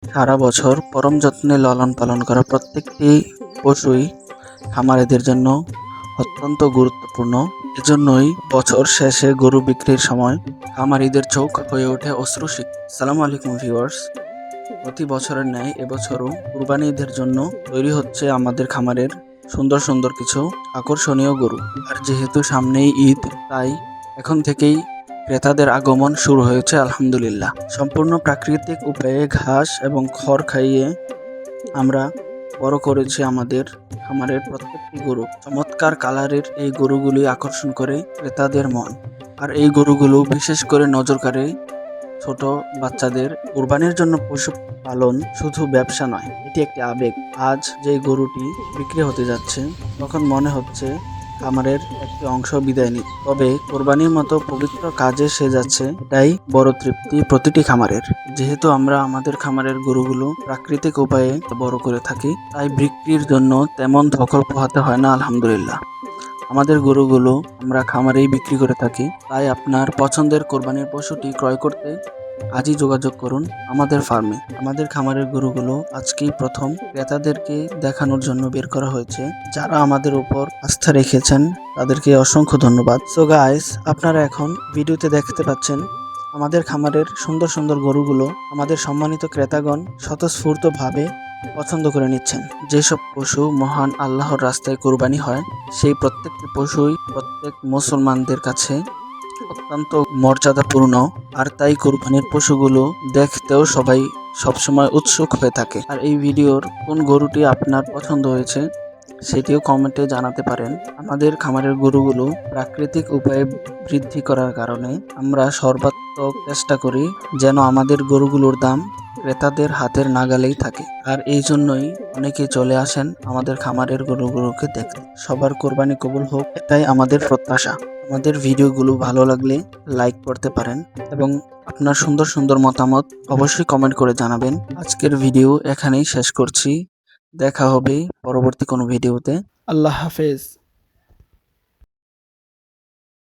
সারা বছর পরম যত্নে লালন পালন করা প্রত্যেকটি পশুই খামারিদের জন্য অত্যন্ত গুরুত্বপূর্ণ। এজন্যই বছর শেষে গরু বিক্রির সময় খামারিদের চোখ হয়ে ওঠে অশ্রুসিক্ত। আসসালামু আলাইকুম ভিউয়ার্স, প্রতি বছরের ন্যায় এবছরও কুরবানি ঈদের জন্য তৈরি হচ্ছে আমাদের খামারের সুন্দর সুন্দর কিছু আকর্ষণীয় গরু। আর যেহেতু সামনেই ঈদ, তাই এখন থেকেই ক্রেতাদের আগমন শুরু হয়েছে আলহামদুলিল্লাহ। সম্পূর্ণ প্রাকৃতিক উপায়ে ঘাস এবং খড় খাইয়ে আমরা বড় করেছি আমাদের খামারের প্রত্যেকটি গরু। চমৎকার কালারের এই গরুগুলি আকর্ষণ করে ক্রেতাদের মন। আর এই গরুগুলো বিশেষ করে নজর কাড়ে ছোট বাচ্চাদের। কুরবানির জন্য পশু পালন শুধু ব্যবসা নয়, এটি একটি আবেগ। আজ যে গরুটি বিক্রি হতে যাচ্ছে, তখন মনে হচ্ছে খামারের একটি অংশ বিদায় নিচ্ছে। তবে কোরবানির মতো পবিত্র কাজে সে যাচ্ছে, এটাই বড় তৃপ্তি প্রতিটি খামারের। যেহেতু আমরা আমাদের খামারের গরুগুলো প্রাকৃতিক উপায়ে বড় করে থাকি, তাই বিক্রির জন্য তেমন ধকল পোহাতে হয় না আলহামদুলিল্লাহ। আমাদের গরুগুলো আমরা খামারেই বিক্রি করে থাকি। তাই আপনার পছন্দের কোরবানির পশুটি ক্রয় করতে আজই যোগাযোগ করুন আমাদের ফার্মে। আমাদের খামারের গরুগুলো আজকেই প্রথম ক্রেতাদেরকে দেখানোর জন্য বের করা হয়েছে। যারা আমাদের উপর আস্থা রেখেছেন তাদেরকে অসংখ্য ধন্যবাদ। সো গাইস, আপনারা এখন ভিডিওতে দেখতে পাচ্ছেন আমাদের খামারের সুন্দর সুন্দর গরুগুলো আমাদের সম্মানিত ক্রেতাগণ স্বতঃস্ফূর্তভাবে পছন্দ করে নিচ্ছেন। যেসব পশু মহান আল্লাহর রাস্তায় কোরবানি হয়, সেই প্রত্যেকটি পশুই প্রত্যেক মুসলমানদের কাছে অত্যন্ত মর্যাদাপূর্ণ। আর তাই কোরবানির পশুগুলো দেখতেও সবাই সবসময় উৎসুক হয়ে থাকে। আর এই ভিডিওর কোন গরুটি আপনার পছন্দ হয়েছে সেটিও কমেন্টে জানাতে পারেন। আমাদের খামারের গরুগুলো প্রাকৃতিক উপায়ে বৃদ্ধি করার কারণে আমরা সর্বাত্মক চেষ্টা করি যেন আমাদের গরুগুলোর দাম ক্রেতাদের হাতের নাগালেই থাকে। আর এই জন্যই অনেকে চলে আসেন আমাদের খামারের গরুগুলোকে দেখতে। সবার কোরবানি কবুল হোক, এটাই আমাদের প্রত্যাশা। আমাদের ভিডিওগুলো ভালো লাগলে লাইক করতে পারেন এবং আপনার সুন্দর সুন্দর মতামত অবশ্যই কমেন্ট করে জানাবেন। আজকের ভিডিও এখানেই শেষ করছি। দেখা হবে পরবর্তী কোনো ভিডিওতে। আল্লাহ হাফেজ।